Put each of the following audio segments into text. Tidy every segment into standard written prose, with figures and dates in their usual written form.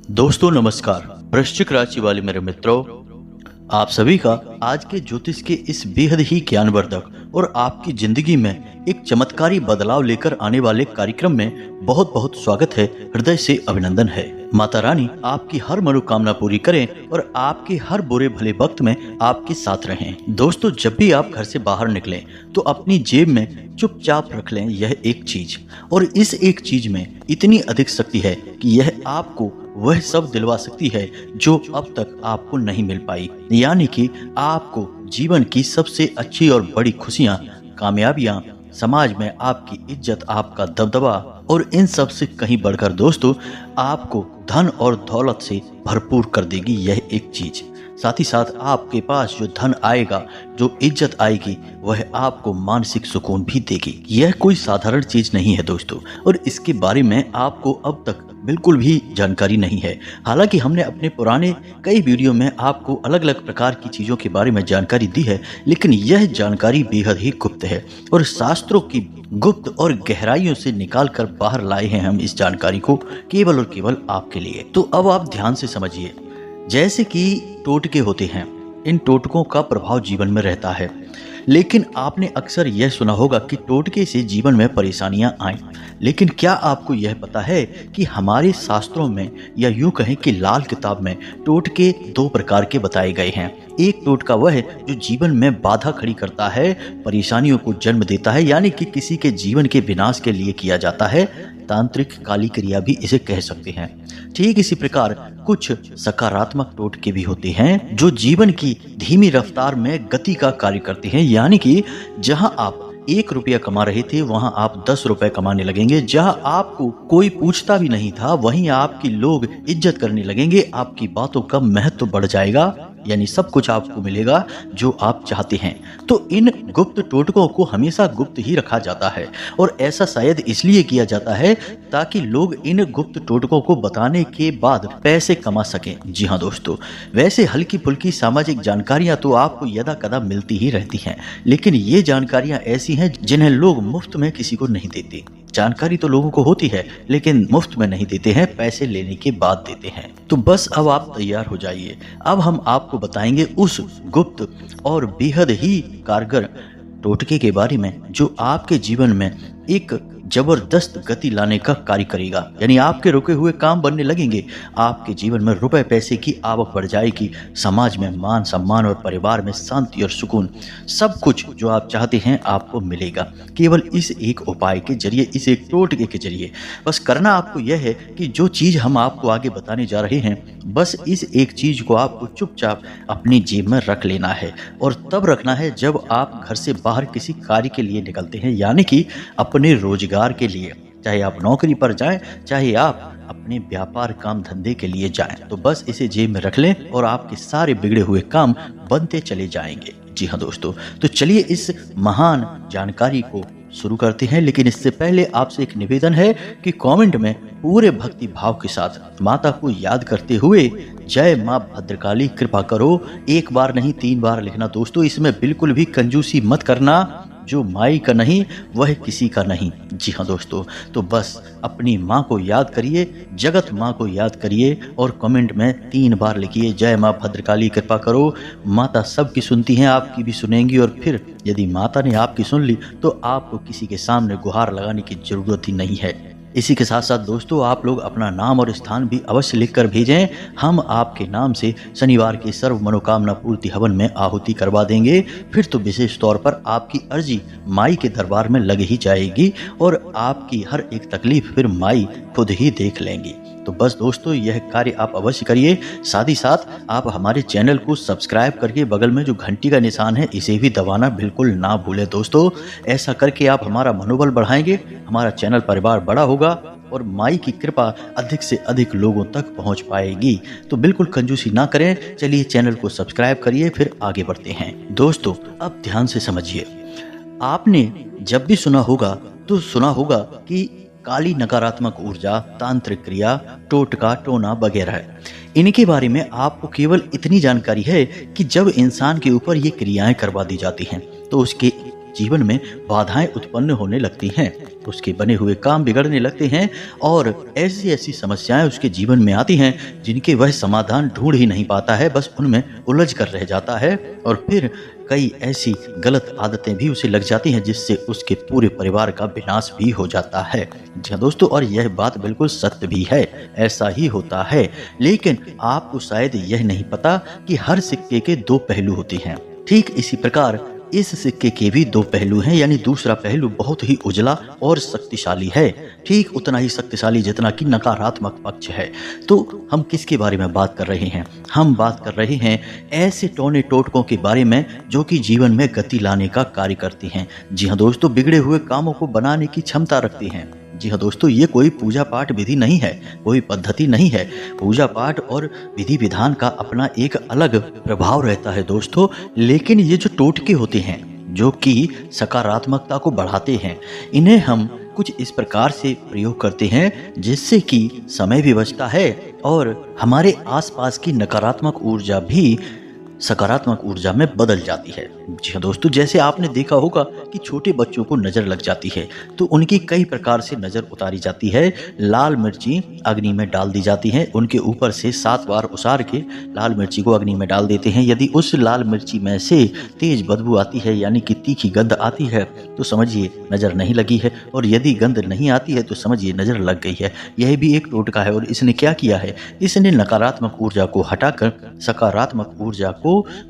दोस्तों नमस्कार। वृश्चिक राशि वाले मेरे मित्रों, आप सभी का आज के ज्योतिष के इस बेहद ही ज्ञानवर्धक और आपकी जिंदगी में एक चमत्कारी बदलाव लेकर आने वाले कार्यक्रम में बहुत बहुत स्वागत है। हृदय से अभिनंदन है। माता रानी आपकी हर मनोकामना पूरी करें और आपके हर बुरे भले वक्त में आपके साथ रहें। दोस्तों, जब भी आप घर से बाहर निकलें तो अपनी जेब में चुपचाप रख लें यह एक चीज, और इस एक चीज में इतनी अधिक शक्ति है कि यह आपको वह सब दिलवा सकती है जो अब तक आपको नहीं मिल पाई। यानी कि आपको जीवन की सबसे अच्छी और बड़ी खुशियां, कामयाबियां, समाज में आपकी इज्जत, आपका दबदबा और इन सब से कहीं बढ़कर दोस्तों आपको धन और दौलत से भरपूर कर देगी यह एक चीज। साथ ही साथ आपके पास जो धन आएगा, जो इज्जत आएगी, वह आपको मानसिक सुकून भी देगी। यह कोई साधारण चीज नहीं है दोस्तों, और इसके बारे में आपको अब तक बिल्कुल भी जानकारी नहीं है। हालांकि हमने अपने पुराने कई वीडियो में आपको अलग अलग प्रकार की चीजों के बारे में जानकारी दी है, लेकिन यह जानकारी बेहद ही गुप्त है और शास्त्रों की गुप्त और गहराइयों से निकाल कर बाहर लाए हैं हम इस जानकारी को केवल और केवल आपके लिए। तो अब आप ध्यान से समझिए। जैसे कि टोटके होते हैं, इन टोटकों का प्रभाव जीवन में रहता है, लेकिन आपने अक्सर यह सुना होगा कि टोटके से जीवन में परेशानियां आएं। लेकिन क्या आपको यह पता है कि हमारे शास्त्रों में, या यूं कहें कि लाल किताब में, टोटके दो प्रकार के बताए गए हैं। एक टोटका वह है जो जीवन में बाधा खड़ी करता है, परेशानियों को जन्म देता है, यानी कि किसी के जीवन के विनाश के लिए किया जाता है। तांत्रिक काली क्रिया भी इसे कह सकते हैं। ठीक इसी प्रकार कुछ सकारात्मक टोटके भी होते हैं जो जीवन की धीमी रफ्तार में गति का कार्य करते हैं। यानी कि जहां आप 1 रुपया कमा रहे थे वहां आप 10 रुपए कमाने लगेंगे। जहां आपको कोई पूछता भी नहीं था वहीं आपकी लोग इज्जत करने लगेंगे, आपकी बातों का महत्व बढ़ जाएगा, यानी सब कुछ आपको मिलेगा जो आप चाहते हैं। तो इन गुप्त टोटकों को हमेशा गुप्त ही रखा जाता है, और ऐसा शायद इसलिए किया जाता है ताकि लोग इन गुप्त टोटकों को बताने के बाद पैसे कमा सकें। जी हाँ दोस्तों, वैसे हल्की फुल्की सामाजिक जानकारियां तो आपको यदा कदा मिलती ही रहती हैं, लेकिन ये जानकारियां ऐसी हैं जिन्हें लोग मुफ्त में किसी को नहीं देते। जानकारी तो लोगों को होती है लेकिन मुफ्त में नहीं देते हैं, पैसे लेने के बाद देते हैं। तो बस अब आप तैयार हो जाइए। अब हम आपको बताएंगे उस गुप्त और बेहद ही कारगर टोटके के बारे में जो आपके जीवन में एक जबरदस्त गति लाने का कार्य करेगा। यानी आपके रुके हुए काम बनने लगेंगे, आपके जीवन में रुपए पैसे की आवक बढ़ जाएगी, समाज में मान सम्मान और परिवार में शांति और सुकून, सब कुछ जो आप चाहते हैं आपको मिलेगा केवल इस एक उपाय के जरिए, इस एक टोटके के जरिए। बस करना आपको यह है कि जो चीज हम आपको आगे बताने जा रहे हैं, बस इस एक चीज को आपको चुपचाप अपनी जेब में रख लेना है, और तब रखना है जब आप घर से बाहर किसी कार्य के लिए निकलते हैं, यानी कि अपने रोजगार के लिए। चाहे आप नौकरी पर जाएं, चाहे आप अपने व्यापार काम धंधे के लिए जाएं, तो बस इसे जेब में रख लें और आपके सारे बिगड़े हुए काम बनते चले जाएंगे। जी हाँ दोस्तों, तो चलिए इस महान जानकारी को शुरू करते हैं। लेकिन इससे पहले आपसे एक निवेदन है कि कमेंट में पूरे भक्ति भाव के साथ माता को याद करते हुए जय माँ भद्रकाली कृपा करो, एक बार नहीं 3 बार लिखना दोस्तों। इसमें बिल्कुल भी कंजूसी मत करना, जो माई का नहीं वह किसी का नहीं। जी हाँ दोस्तों, तो बस अपनी माँ को याद करिए, जगत माँ को याद करिए, और कमेंट में 3 बार लिखिए जय माँ भद्रकाली कृपा करो। माता सबकी सुनती हैं, आपकी भी सुनेंगी, और फिर यदि माता ने आपकी सुन ली तो आपको किसी के सामने गुहार लगाने की जरूरत ही नहीं है। इसी के साथ साथ दोस्तों, आप लोग अपना नाम और स्थान भी अवश्य लिखकर भेजें। हम आपके नाम से शनिवार के सर्व मनोकामना पूर्ति हवन में आहुति करवा देंगे। फिर तो विशेष तौर पर आपकी अर्जी माई के दरबार में लग ही जाएगी, और आपकी हर एक तकलीफ फिर माई खुद ही देख लेंगी। तो बस दोस्तों, यह कार्य आप अवश्य करिए। साथ ही साथ आप हमारे चैनल को सब्सक्राइब करके बगल में जो घंटी का निशान है इसे भी दबाना बिल्कुल ना भूलें दोस्तों। ऐसा करके आप हमारा मनोबल बढ़ाएंगे, हमारा चैनल परिवार बड़ा होगा और माई की कृपा अधिक से अधिक लोगों तक पहुंच पाएगी। तो बिल्कुल कंजूसी ना करें। चलिए चैनल को सब्सक्राइब करिए, फिर आगे बढ़ते हैं। दोस्तों, अब ध्यान से समझिए। आपने जब भी सुना होगा तो सुना होगा कि काली नकारात्मक ऊर्जा, तांत्रिक क्रिया, टोटका, टोना वगैरह। इनके बारे में आपको केवल इतनी जानकारी है कि जब इंसान के ऊपर ये क्रियाएं करवा दी जाती हैं तो उसके जीवन में बाधाएं उत्पन्न होने लगती हैं, उसके बने हुए काम बिगड़ने लगते हैं और ऐसी ऐसी समस्याएं उसके जीवन में आती हैं जिनके वह समाधान ढूंढ ही नहीं पाता है, बस उनमें उलझ कर रह जाता है और फिर कई ऐसी गलत आदतें भी उसे लग जाती हैं जिससे उसके पूरे परिवार का विनाश भी हो जाता है। जी हाँ दोस्तों, और यह बात बिल्कुल सत्य भी है, ऐसा ही होता है। लेकिन आपको शायद यह नहीं पता कि हर सिक्के के दो पहलू होते हैं। ठीक इसी प्रकार इस सिक्के के भी दो पहलू हैं, यानी दूसरा पहलू बहुत ही उजला और शक्तिशाली है, ठीक उतना ही शक्तिशाली जितना कि नकारात्मक पक्ष है। तो हम किसके बारे में बात कर रहे हैं? हम बात कर रहे हैं ऐसे टोने टोटकों के बारे में जो कि जीवन में गति लाने का कार्य करती हैं। जी हाँ दोस्तों, बिगड़े हुए कामों को बनाने की क्षमता रखती हैं। जी हाँ दोस्तों, ये कोई पूजा पाठ विधि नहीं है, कोई पद्धति नहीं है। पूजा पाठ और विधि विधान का अपना एक अलग प्रभाव रहता है दोस्तों, लेकिन ये जो टोटके होते हैं जो कि सकारात्मकता को बढ़ाते हैं, इन्हें हम कुछ इस प्रकार से प्रयोग करते हैं जिससे कि समय भी बचता है और हमारे आसपास की नकारात्मक ऊर्जा भी सकारात्मक ऊर्जा में बदल जाती है। जी हाँ दोस्तों, जैसे आपने देखा होगा कि छोटे बच्चों को नज़र लग जाती है तो उनकी कई प्रकार से नज़र उतारी जाती है। लाल मिर्ची अग्नि में डाल दी जाती है, उनके ऊपर से 7 बार उसार के लाल मिर्ची को अग्नि में डाल देते हैं। यदि उस लाल मिर्ची में से तेज बदबू आती है, यानी कि तीखी गंध आती है, तो समझिए नज़र नहीं लगी है, और यदि गंध नहीं आती है तो समझिए नज़र लग गई है। यह भी एक टोटका है और इसने क्या किया है, इसने नकारात्मक ऊर्जा को हटाकर सकारात्मक ऊर्जा को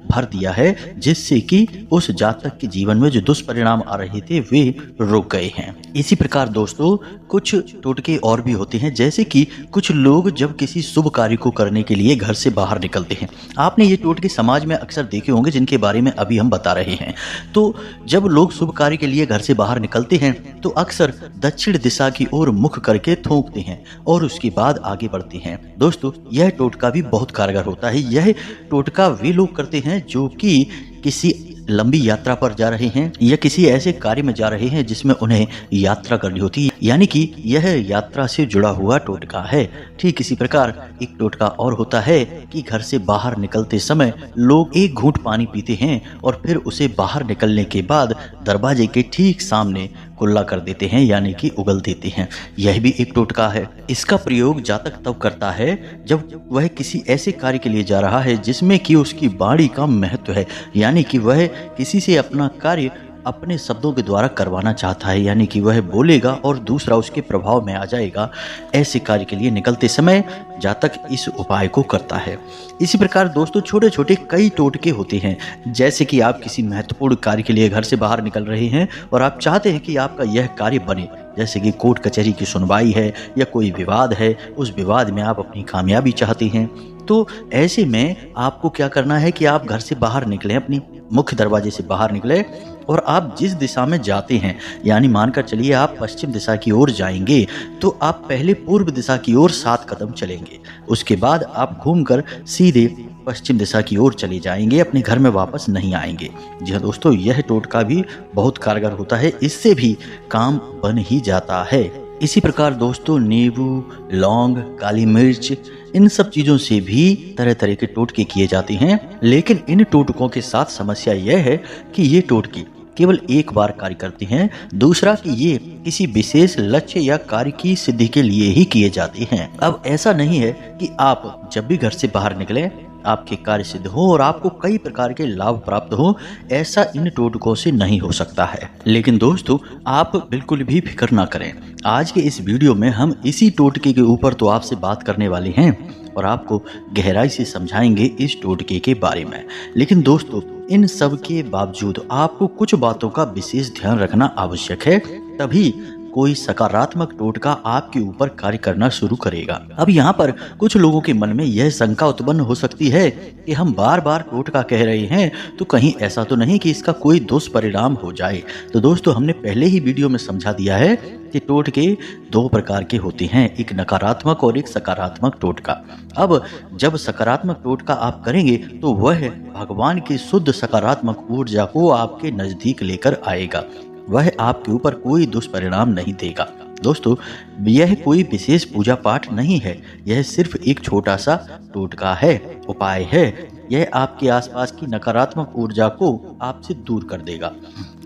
भर दिया है, जिससे कि उस जातक के जीवन में जो दुष्परिणाम आ रहे थे वे रुक गए हैं। इसी प्रकार दोस्तों कुछ टोटके और भी होते हैं, जैसे कि कुछ लोग जब किसी शुभ कार्य को करने के लिए घर से बाहर निकलते हैं। आपने ये टोटके समाज में अक्सर देखे होंगे जिनके बारे में अभी हम बता रहे हैं। तो जब लोग शुभ कार्य के लिए घर से बाहर निकलते हैं तो अक्सर दक्षिण दिशा की ओर मुख करके थूकते हैं और उसके बाद आगे बढ़ते हैं। दोस्तों यह टोटका भी बहुत कारगर होता है। यह टोटका वे लोग करते हैं जो कि किसी लंबी यात्रा पर जा रहे हैं या किसी ऐसे कार्य में जा रहे हैं जिसमें उन्हें यात्रा करनी होती है, यानी कि यह यात्रा से जुड़ा हुआ टोटका है। ठीक इसी प्रकार एक टोटका और होता है कि घर से बाहर निकलते समय लोग एक घूंट पानी पीते हैं और फिर उसे बाहर निकलने के बाद दरवाजे के ठीक सामने कुल्ला कर देते हैं, यानी कि उगल देते हैं। यह भी एक टोटका है। इसका प्रयोग जातक तब करता है जब वह किसी ऐसे कार्य के लिए जा रहा है जिसमें कि उसकी वाणी का महत्व है, यानी कि वह किसी से अपना कार्य अपने शब्दों के द्वारा करवाना चाहता है, यानी कि वह बोलेगा और दूसरा उसके प्रभाव में आ जाएगा। ऐसे कार्य के लिए निकलते समय जातक इस उपाय को करता है। इसी प्रकार दोस्तों छोटे छोटे कई टोटके होते हैं, जैसे कि आप किसी महत्वपूर्ण कार्य के लिए घर से बाहर निकल रहे हैं और आप चाहते हैं कि आपका यह कार्य बने, जैसे कि कोर्ट कचहरी की सुनवाई है या कोई विवाद है, उस विवाद में आप अपनी कामयाबी चाहते हैं। तो ऐसे में आपको क्या करना है कि आप घर से बाहर निकलें, अपनी मुख्य दरवाजे से बाहर निकले और आप जिस दिशा में जाते हैं, यानी मानकर चलिए आप पश्चिम दिशा की ओर जाएंगे, तो आप पहले पूर्व दिशा की ओर 7 कदम चलेंगे। उसके बाद आप घूमकर सीधे पश्चिम दिशा की ओर चले जाएंगे, अपने घर में वापस नहीं आएंगे। जी हाँ दोस्तों, यह टोटका भी बहुत कारगर होता है, इससे भी काम बन ही जाता है। इसी प्रकार दोस्तों नींबू, लौंग, काली मिर्च, इन सब चीज़ों से भी तरह तरह के टोटके किए जाते हैं। लेकिन इन टोटकों के साथ समस्या यह है कि ये टोटके केवल एक बार कार्य करते हैं, दूसरा कि ये किसी विशेष लक्ष्य या कार्य की सिद्धि के लिए ही किए जाते हैं। अब ऐसा नहीं है कि आप जब भी घर से बाहर निकले आपके कार्य सिद्ध हो और आपको कई प्रकार के लाभ प्राप्त हो, ऐसा इन टोटकों से नहीं हो सकता है। लेकिन दोस्तों आप बिल्कुल भी फिक्र ना करें, आज के इस वीडियो में हम इसी टोटके के ऊपर तो आपसे बात करने वाले हैं और आपको गहराई से समझाएंगे इस टोटके के बारे में। लेकिन दोस्तों इन सब के बावजूद आपको कुछ बातों का विशेष ध्यान रखना आवश्यक है, तभी कोई सकारात्मक टोटका आपके ऊपर कार्य करना शुरू करेगा। अब यहाँ पर कुछ लोगों के मन में यह शंका उत्पन्न हो सकती है कि हम बार बार टोटका कह रहे हैं, तो कहीं ऐसा तो नहीं कि इसका कोई दुष्परिणाम हो जाए। तो दोस्तों हमने पहले ही वीडियो में समझा दिया है कि टोटके 2 प्रकार के होते हैं, एक नकारात्मक और एक सकारात्मक टोटका। अब जब सकारात्मक टोटका आप करेंगे तो वह भगवान की शुद्ध सकारात्मक ऊर्जा को आपके नजदीक लेकर आएगा, वह आपके ऊपर कोई दुष्परिणाम नहीं देगा। दोस्तों यह कोई विशेष पूजा पाठ नहीं है, यह सिर्फ एक छोटा सा टोटका है, उपाय है यह आपके आसपास की नकारात्मक ऊर्जा को आपसे दूर कर देगा।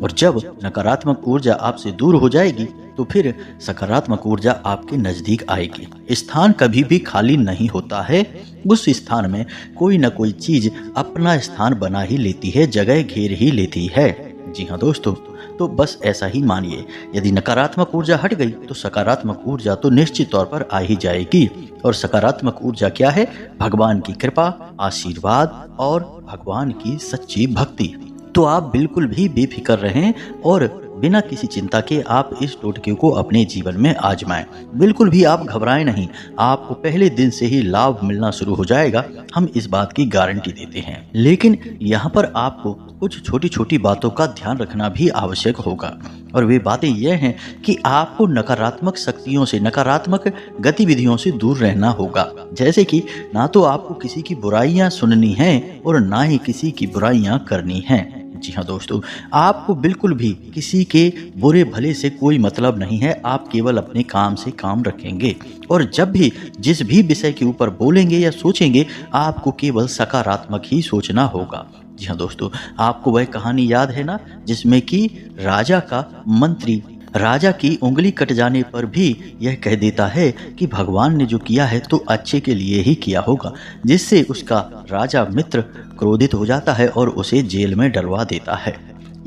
और जब नकारात्मक ऊर्जा आपसे दूर हो जाएगी तो फिर सकारात्मक ऊर्जा आपके नजदीक आएगी। स्थान कभी भी खाली नहीं होता है, उस स्थान में कोई न कोई चीज अपना स्थान बना ही लेती है, जगह घेर ही लेती है। जी हाँ दोस्तों, तो बस ऐसा ही मानिए, यदि नकारात्मक ऊर्जा हट गई तो सकारात्मक ऊर्जा तो निश्चित तौर पर आ ही जाएगी। और सकारात्मक ऊर्जा क्या है? भगवान की कृपा, आशीर्वाद और भगवान की सच्ची भक्ति। तो आप बिल्कुल भी बेफिक्र रहें और बिना किसी चिंता के आप इस टोटके को अपने जीवन में आजमाएं। बिल्कुल भी आप घबराएं नहीं, आपको पहले दिन से ही लाभ मिलना शुरू हो जाएगा, हम इस बात की गारंटी देते हैं। लेकिन यहाँ पर आपको कुछ छोटी छोटी बातों का ध्यान रखना भी आवश्यक होगा, और वे बातें यह हैं कि आपको नकारात्मक शक्तियों से, नकारात्मक गतिविधियों से दूर रहना होगा। जैसे कि ना तो आपको किसी की बुराइयां सुननी हैं और ना ही किसी की बुराइयां करनी हैं। जी हाँ दोस्तों, आपको बिल्कुल भी किसी के बुरे भले से कोई मतलब नहीं है, आप केवल अपने काम से काम रखेंगे। और जब भी जिस भी विषय के ऊपर बोलेंगे या सोचेंगे, आपको केवल सकारात्मक ही सोचना होगा। जी हाँ दोस्तों, आपको वह कहानी याद है ना, जिसमें कि राजा का मंत्री राजा की उंगली कट जाने पर भी यह कह देता है कि भगवान ने जो किया है तो अच्छे के लिए ही किया होगा, जिससे उसका राजा मित्र क्रोधित हो जाता है और उसे जेल में डलवा देता है।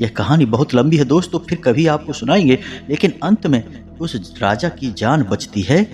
यह कहानी बहुत लंबी है दोस्तों, फिर कभी आपको सुनाएंगे, लेकिन अंत में उस राजा की जान बचती है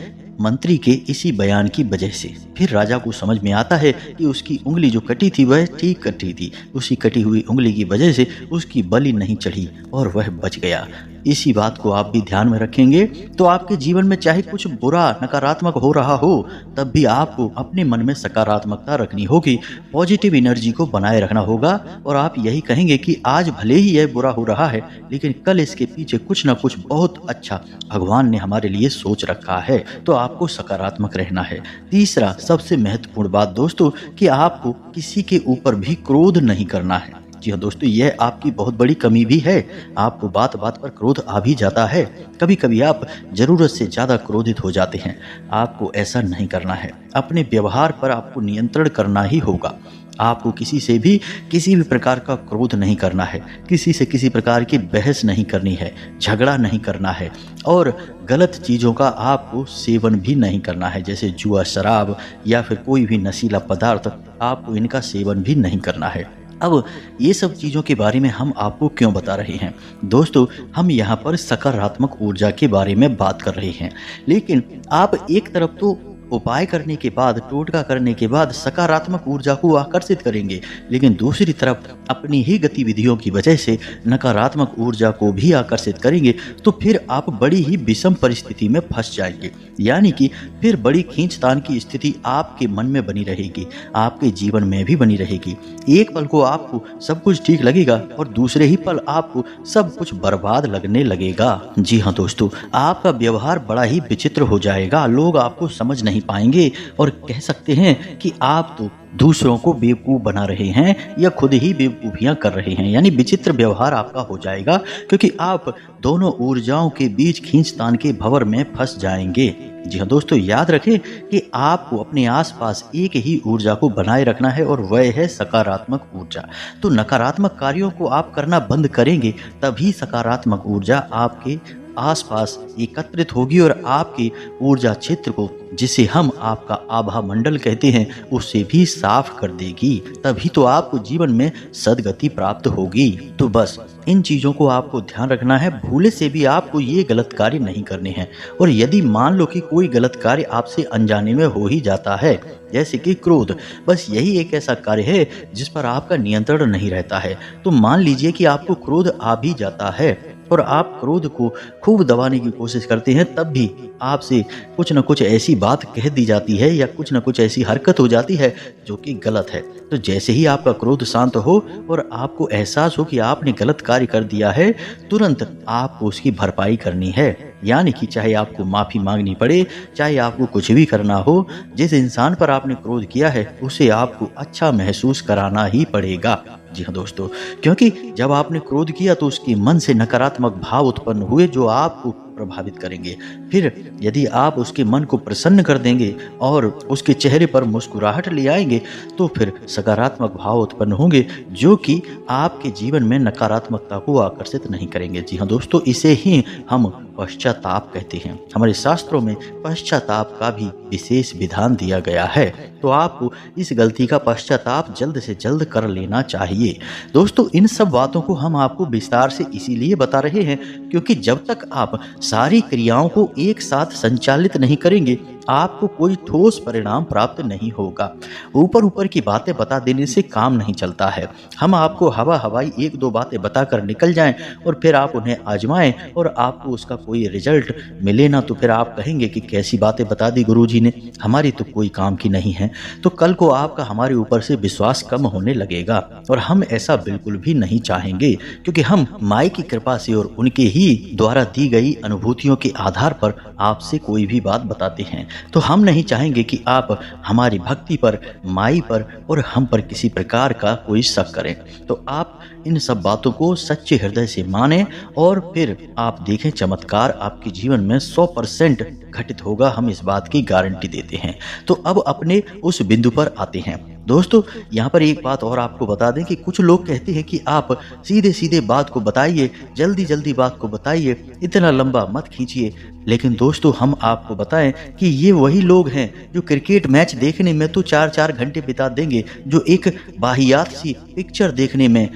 मंत्री के इसी बयान की वजह से। फिर राजा को समझ में आता है कि उसकी उंगली जो कटी थी वह ठीक कटी थी, उसी कटी हुई उंगली की वजह से उसकी बलि नहीं चढ़ी और वह बच गया। इसी बात को आप भी ध्यान में रखेंगे तो आपके जीवन में चाहे कुछ बुरा नकारात्मक हो रहा हो, तब भी आपको अपने मन में सकारात्मकता रखनी होगी, पॉजिटिव एनर्जी को बनाए रखना होगा। और आप यही कहेंगे कि आज भले ही यह बुरा हो रहा है, लेकिन कल इसके पीछे कुछ ना कुछ बहुत अच्छा भगवान ने हमारे लिए सोच रखा है। तो आपको सकारात्मक रहना है। तीसरा सबसे महत्वपूर्ण बात दोस्तों, कि आपको किसी के ऊपर भी क्रोध नहीं करना है। जी हाँ दोस्तों, यह आपकी बहुत बड़ी कमी भी है, आपको बात बात पर क्रोध आ भी जाता है। कभी कभी आप जरूरत से ज़्यादा क्रोधित हो जाते हैं, आपको ऐसा नहीं करना है। अपने व्यवहार पर आपको नियंत्रण करना ही होगा। आपको किसी से भी किसी भी प्रकार का क्रोध नहीं करना है, किसी से किसी प्रकार की बहस नहीं करनी है, झगड़ा नहीं करना है, और गलत चीज़ों का आपको सेवन भी नहीं करना है, जैसे जुआ, शराब या फिर कोई भी नशीला पदार्थ, आपको इनका सेवन भी नहीं करना है। अब ये सब चीज़ों के बारे में हम आपको क्यों बता रहे हैं दोस्तों? हम यहाँ पर सकारात्मक ऊर्जा के बारे में बात कर रहे हैं, लेकिन आप एक तरफ तो उपाय करने के बाद, टोटका करने के बाद सकारात्मक ऊर्जा को आकर्षित करेंगे, लेकिन दूसरी तरफ अपनी ही गतिविधियों की वजह से नकारात्मक ऊर्जा को भी आकर्षित करेंगे, तो फिर आप बड़ी ही विषम परिस्थिति में फंस जाएंगे। यानी कि फिर बड़ी खींचतान की स्थिति आपके मन में बनी रहेगी, आपके जीवन में भी बनी रहेगी। एक पल को आपको सब कुछ ठीक लगेगा और दूसरे ही पल आपको सब कुछ बर्बाद लगने लगेगा। जी हाँ दोस्तों, आपका व्यवहार बड़ा ही विचित्र हो जाएगा, लोग आपको समझ नहीं पाएंगे और कह सकते हैं कि आप तो दूसरों को बेवकूफ़ बना रहे हैं या खुद ही बेवकूफ़ियां कर रहे हैं। यानी विचित्र व्यवहार आपका हो जाएगा, क्योंकि आप दोनों ऊर्जाओं के बीच खींचतान के भंवर में फंस जाएंगे। जी हाँ दोस्तों, याद रखें कि आपको अपने आसपास एक ही ऊर्जा को बनाए रखना है और वह है सकारात्मक ऊर्जा। तो नकारात्मक कार्यों को आप करना बंद करेंगे, तभी सकारात्मक ऊर्जा आपके आसपास एकत्रित होगी और आपकी ऊर्जा क्षेत्र को, जिसे हम आपका आभा मंडल कहते हैं, उससे भी साफ कर देगी। तभी तो आपको जीवन में सदगति प्राप्त होगी। तो बस इन चीज़ों को आपको ध्यान रखना है, भूले से भी आपको ये गलत कार्य नहीं करने हैं। और यदि मान लो कि कोई गलत कार्य आपसे अनजाने में हो ही जाता है, जैसे कि क्रोध, बस यही एक ऐसा कार्य है जिस पर आपका नियंत्रण नहीं रहता है। तो मान लीजिए कि आपको क्रोध आ भी जाता है और आप क्रोध को खूब दबाने की कोशिश करते हैं, तब भी आपसे कुछ न कुछ ऐसी बात कह दी जाती है या कुछ न कुछ ऐसी हरकत हो जाती है जो कि गलत है। तो जैसे ही आपका क्रोध शांत हो और आपको एहसास हो कि आपने गलत कार्य कर दिया है, तुरंत आपको उसकी भरपाई करनी है। यानी कि चाहे आपको माफ़ी मांगनी पड़े, चाहे आपको कुछ भी करना हो, जिस इंसान पर आपने क्रोध किया है उसे आपको अच्छा महसूस कराना ही पड़ेगा। जी हाँ दोस्तों, क्योंकि जब आपने क्रोध किया तो उसके मन से नकारात्मक भाव उत्पन्न हुए जो आपको प्रभावित करेंगे। फिर यदि आप उसके मन को प्रसन्न कर देंगे और उसके चेहरे पर मुस्कुराहट ले आएंगे तो फिर सकारात्मक भाव उत्पन्न होंगे जो कि आपके जीवन में नकारात्मकता को आकर्षित नहीं करेंगे। जी हाँ दोस्तों, इसे ही हम पश्चाताप कहते हैं। हमारे शास्त्रों में पश्चाताप का भी विशेष विधान दिया गया है, तो आपको इस गलती का पश्चाताप जल्द से जल्द कर लेना चाहिए। दोस्तों, इन सब बातों को हम आपको विस्तार से इसीलिए बता रहे हैं क्योंकि जब तक आप सारी क्रियाओं को एक साथ संचालित नहीं करेंगे आपको कोई ठोस परिणाम प्राप्त नहीं होगा। ऊपर ऊपर की बातें बता देने से काम नहीं चलता है। हम आपको हवाई एक दो बातें बताकर निकल जाएं और फिर आप उन्हें आजमाएं और आपको उसका कोई रिजल्ट मिले ना तो फिर आप कहेंगे कि कैसी बातें बता दी गुरुजी ने, हमारी तो कोई काम की नहीं है। तो कल को आपका हमारे ऊपर से विश्वास कम होने लगेगा और हम ऐसा बिल्कुल भी नहीं चाहेंगे क्योंकि हम माई की कृपा से और उनके ही द्वारा दी गई अनुभूतियों के आधार पर आपसे कोई भी बात बताते हैं। तो हम नहीं चाहेंगे कि आप हमारी भक्ति पर, माई पर और हम पर किसी प्रकार का कोई शक करें। तो आप इन सब बातों को सच्चे हृदय से माने और फिर आप देखें चमत्कार आपके जीवन में 100% घटित होगा। हम इस बात की गारंटी देते हैं। तो अब अपने उस बिंदु पर आते हैं। दोस्तों, यहाँ पर एक बात और आपको बता दें कि कुछ लोग कहते हैं कि आप सीधे सीधे बात को बताइए, जल्दी जल्दी बात को बताइए, इतना लंबा मत खींचिए। लेकिन दोस्तों, हम आपको बताएं कि ये वही लोग हैं जो क्रिकेट मैच देखने में तो 4-4 घंटे बिता देंगे, जो एक वाहियात सी पिक्चर देखने में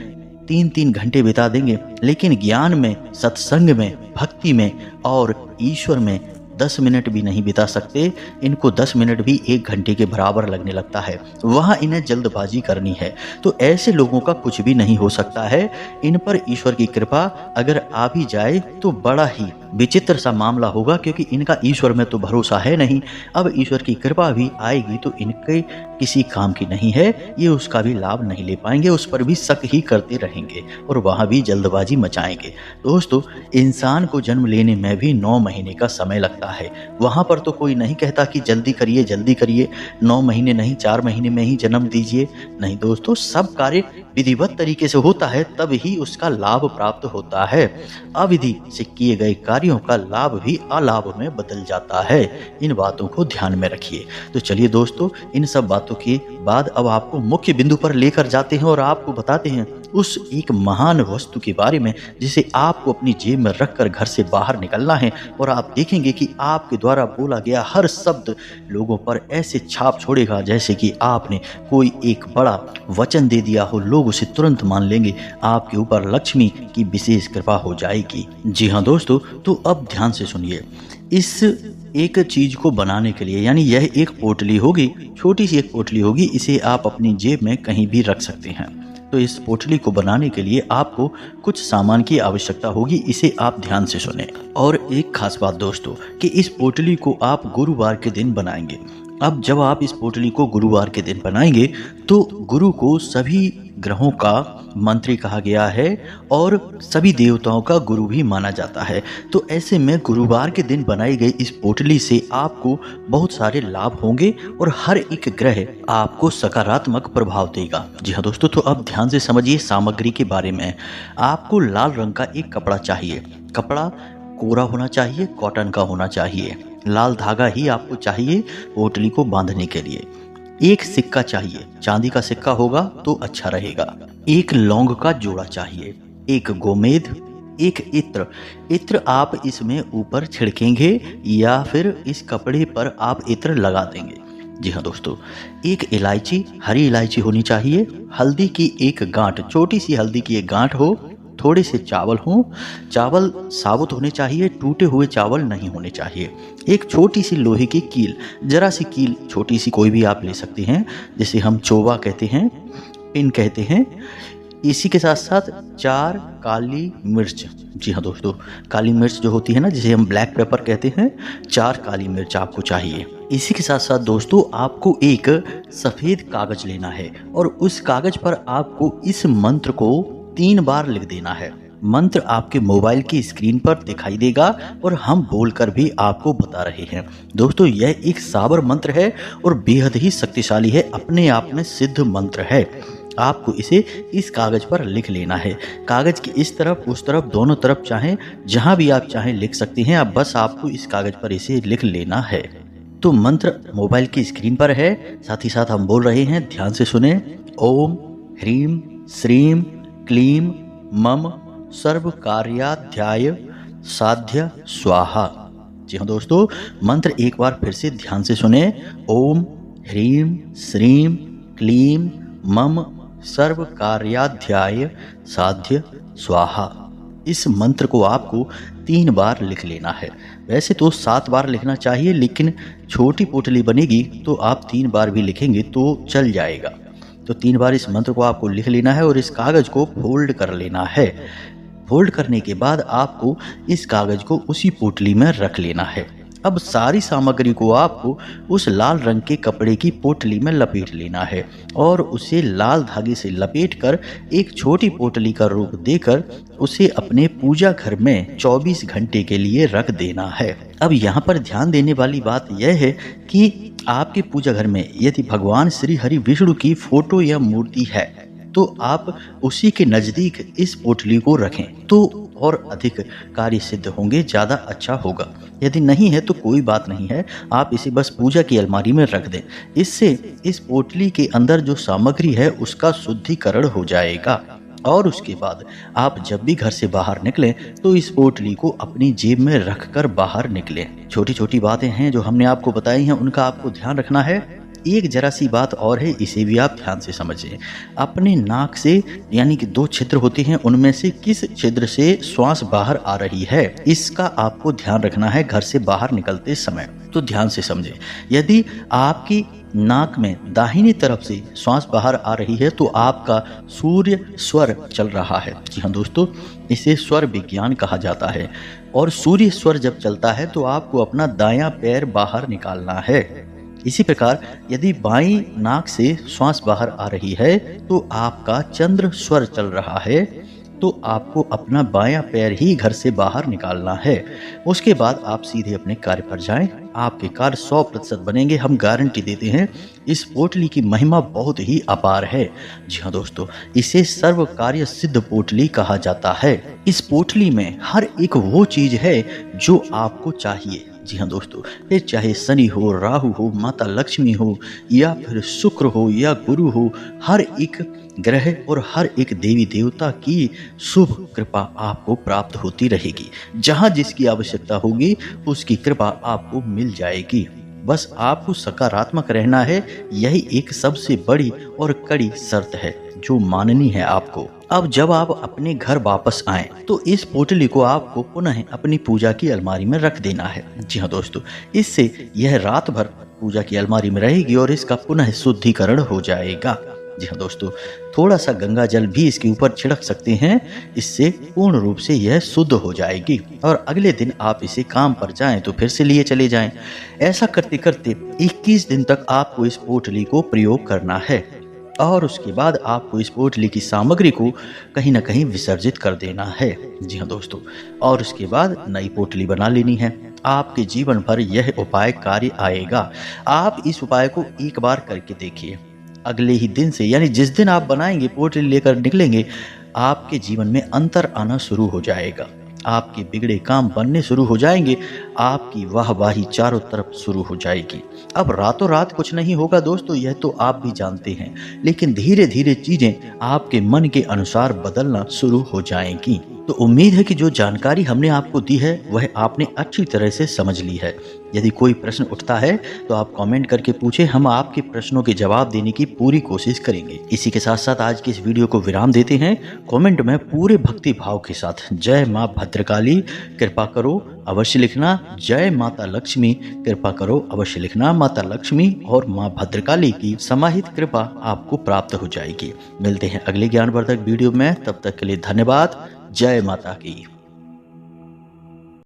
3-3 घंटे बिता देंगे, लेकिन ज्ञान में, सत्संग में, भक्ति में और ईश्वर में 10 मिनट भी नहीं बिता सकते। इनको 10 मिनट भी 1 घंटे के बराबर लगने लगता है। वहाँ इन्हें जल्दबाजी करनी है। तो ऐसे लोगों का कुछ भी नहीं हो सकता है। इन पर ईश्वर की कृपा अगर आ भी जाए तो बड़ा ही विचित्र सा मामला होगा क्योंकि इनका ईश्वर में तो भरोसा है नहीं। अब ईश्वर की कृपा भी आएगी तो इनके किसी काम की नहीं है, ये उसका भी लाभ नहीं ले पाएंगे, उस पर भी शक ही करते रहेंगे और वहाँ भी जल्दबाजी मचाएंगे। दोस्तों, इंसान को जन्म लेने में भी 9 महीने का समय लगता है। वहाँ पर तो कोई नहीं कहता कि जल्दी करिए, 9 महीने नहीं 4 महीने में ही जन्म दीजिए। नहीं दोस्तों, सब कार्य विधिवत तरीके से होता है तब ही उसका लाभ प्राप्त होता है। अविधि से किए गए कार्यों का लाभ भी अलाभ में बदल जाता है। इन बातों को ध्यान में रखिए। तो चलिए दोस्तों, इन सब बातों के बाद अब आपको मुख्य बिंदु पर लेकर जाते हैं और आपको बताते हैं उस एक महान वस्तु के बारे में जिसे आपको अपनी जेब में रखकर घर से बाहर निकलना है और आप देखेंगे कि आपके द्वारा बोला गया हर शब्द लोगों पर ऐसे छाप छोड़ेगा जैसे कि आपने कोई एक बड़ा वचन दे दिया हो। लोग उसे तुरंत मान लेंगे, आपके ऊपर लक्ष्मी की विशेष कृपा हो जाएगी। जी हाँ दोस्तों, तो अब ध्यान से सुनिए। इस एक चीज को बनाने के लिए, यानी यह एक पोटली होगी, छोटी सी एक पोटली होगी, इसे आप अपनी जेब में कहीं भी रख सकते हैं। तो इस पोटली को बनाने के लिए आपको कुछ सामान की आवश्यकता होगी, इसे आप ध्यान से सुनें। और एक खास बात दोस्तों कि इस पोटली को आप गुरुवार के दिन बनाएंगे। अब जब आप इस पोटली को गुरुवार के दिन बनाएंगे तो गुरु को सभी ग्रहों का मंत्री कहा गया है और सभी देवताओं का गुरु भी माना जाता है। तो ऐसे में गुरुवार के दिन बनाई गई इस पोटली से आपको बहुत सारे लाभ होंगे और हर एक ग्रह आपको सकारात्मक प्रभाव देगा। जी हाँ दोस्तों, तो अब ध्यान से समझिए सामग्री के बारे में। आपको लाल रंग का एक कपड़ा चाहिए। कपड़ा कोरा होना चाहिए, कॉटन का होना चाहिए। लाल धागा ही आपको चाहिए पोटली को बांधने के लिए। एक सिक्का चाहिए, चांदी का सिक्का होगा तो अच्छा रहेगा। एक लौंग का जोड़ा चाहिए, एक गोमेद, एक इत्र आप इसमें ऊपर छिड़केंगे या फिर इस कपड़े पर आप इत्र लगा देंगे। जी हाँ दोस्तों, एक इलायची, हरी इलायची होनी चाहिए। हल्दी की एक गांठ, छोटी सी हल्दी की एक गांठ हो। थोड़े से चावल हों, चावल साबुत होने चाहिए, टूटे हुए चावल नहीं होने चाहिए। एक छोटी सी लोहे की कील, जरा सी कील, छोटी सी कोई भी आप ले सकते हैं, जिसे हम चोवा कहते हैं, पिन कहते हैं। इसी के साथ साथ 4 काली मिर्च। जी हाँ दोस्तों, काली मिर्च जो होती है ना, जिसे हम ब्लैक पेपर कहते हैं, 4 काली मिर्च आपको चाहिए। इसी के साथ साथ दोस्तों आपको एक सफ़ेद कागज लेना है और उस कागज पर आपको इस मंत्र को 3 बार लिख देना है। मंत्र आपके मोबाइल की स्क्रीन पर दिखाई देगा और हम बोलकर भी आपको बता रहे हैं। दोस्तों, यह एक साबर मंत्र है और बेहद ही शक्तिशाली है, अपने आप में सिद्ध मंत्र है। आपको इसे इस कागज पर लिख लेना है। कागज की इस तरफ उस तरफ दोनों तरफ चाहें जहां भी आप चाहें लिख सकती हैं। अब बस आपको इस कागज पर इसे लिख लेना है। तो मंत्र मोबाइल की स्क्रीन पर है, साथ ही साथ हम बोल रहे हैं, ध्यान से सुने। ओम ह्रीम श्रीम क्लीम मम सर्व कार्याध्याय साध्य स्वाहा। जी हाँ दोस्तों, मंत्र एक बार फिर से ध्यान से सुने। ओम ह्रीम श्रीम क्लीम मम सर्व कार्याध्याय साध्य स्वाहा। इस मंत्र को आपको 3 बार लिख लेना है। वैसे तो 7 बार लिखना चाहिए, लेकिन छोटी पोटली बनेगी तो आप 3 बार भी लिखेंगे तो चल जाएगा। तो 3 बार इस मंत्र को आपको लिख लेना है और इस कागज को फोल्ड कर लेना है। फोल्ड करने के बाद आपको इस कागज को उसी पोटली में रख लेना है। अब सारी सामग्री को आपको उस लाल रंग के कपड़े की पोटली में लपेट लेना है और उसे लाल धागे से लपेटकर एक छोटी पोटली का रूप देकर उसे अपने पूजा घर में 24 घंटे के लिए रख देना है। अब यहाँ पर ध्यान देने वाली बात यह है कि आपके पूजा घर में यदि भगवान श्री हरि विष्णु की फोटो या मूर्ति है तो आप उसी के नज़दीक इस पोटली को रखें तो और अधिक कार्य सिद्ध होंगे, ज़्यादा अच्छा होगा। यदि नहीं है तो कोई बात नहीं है, आप इसे बस पूजा की अलमारी में रख दें। इससे इस पोटली के अंदर जो सामग्री है उसका शुद्धिकरण हो जाएगा और उसके बाद आप जब भी घर से बाहर निकलें तो इस पोटली को अपनी जेब में रखकर बाहर निकलें। छोटी छोटी बातें हैं जो हमने आपको बताई हैं, उनका आपको ध्यान रखना है। एक जरा सी बात और है, इसे भी आप ध्यान से समझें। अपने नाक से यानी कि 2 छिद्र होते हैं, उनमें से किस छिद्र से श्वास बाहर आ रही है इसका आपको ध्यान रखना है घर से बाहर निकलते समय। तो ध्यान से समझें, यदि आपकी नाक में दाहिनी तरफ से श्वास बाहर आ रही है तो आपका सूर्य स्वर चल रहा है। जी हाँ दोस्तों, इसे स्वर विज्ञान कहा जाता है। और सूर्य स्वर जब चलता है तो आपको अपना दायां पैर बाहर निकालना है। इसी प्रकार यदि बाईं नाक से श्वास बाहर आ रही है तो आपका चंद्र स्वर चल रहा है, तो आपको अपना बायां पैर ही घर से बाहर निकालना है। उसके बाद आप सीधे अपने कार्य पर जाएं, आपके कार्य 100% बनेंगे, हम गारंटी देते हैं। इस पोटली की महिमा बहुत ही अपार है। जी हाँ दोस्तों, इसे सर्व कार्य सिद्ध पोटली कहा जाता है। इस पोटली में हर एक वो चीज है जो आपको चाहिए। जी हाँ दोस्तों, फिर चाहे शनि हो, राहु हो, माता लक्ष्मी हो या फिर शुक्र हो या गुरु हो, हर एक ग्रह और हर एक देवी देवता की शुभ कृपा आपको प्राप्त होती रहेगी। जहाँ जिसकी आवश्यकता होगी उसकी कृपा आपको मिल जाएगी। बस आपको सकारात्मक रहना है, यही एक सबसे बड़ी और कड़ी शर्त है जो माननी है आपको। अब जब आप अपने घर वापस आएं तो इस पोटली को आपको पुनः अपनी पूजा की अलमारी में रख देना है। जी हाँ दोस्तों, इससे यह रात भर पूजा की अलमारी में रहेगी और इसका पुनः शुद्धिकरण हो जाएगा। जी हाँ दोस्तों, थोड़ा सा गंगा जल भी इसके ऊपर छिड़क सकते हैं, इससे पूर्ण रूप से यह शुद्ध हो जाएगी और अगले दिन आप इसे काम पर जाएं तो फिर से लिए चले जाएं। ऐसा करते करते 21 दिन तक आपको इस पोटली को प्रयोग करना है और उसके बाद आपको इस पोटली की सामग्री को कहीं ना कहीं विसर्जित कर देना है। जी हाँ दोस्तों, और उसके बाद नई पोटली बना लेनी है। आपके जीवन भर यह उपाय कार्य आएगा। आप इस उपाय को एक बार करके देखिए, अगले ही दिन से यानी जिस दिन आप बनाएंगे पोटली लेकर निकलेंगे, आपके जीवन में अंतर आना शुरू हो जाएगा। आपके बिगड़े काम बनने शुरू हो जाएंगे, आपकी वाहवाही चारों तरफ शुरू हो जाएगी। अब रातों रात कुछ नहीं होगा दोस्तों, यह तो आप भी जानते हैं, लेकिन धीरे धीरे चीजें आपके मन के अनुसार बदलना शुरू हो जाएंगी। तो उम्मीद है कि जो जानकारी हमने आपको दी है वह आपने अच्छी तरह से समझ ली है। यदि कोई प्रश्न उठता है तो आप कमेंट करके पूछें, हम आपके प्रश्नों के जवाब देने की पूरी कोशिश करेंगे। इसी के साथ साथ आज की इस वीडियो को विराम देते हैं। कमेंट में पूरे भक्ति भाव के साथ जय माँ भद्रकाली कृपा करो अवश्य लिखना, जय माता लक्ष्मी कृपा करो अवश्य लिखना। माता लक्ष्मी और माँ भद्रकाली की समाहित कृपा आपको प्राप्त हो जाएगी। मिलते हैं अगले ज्ञानवर्धक वीडियो में, तब तक के लिए धन्यवाद। जय माता की।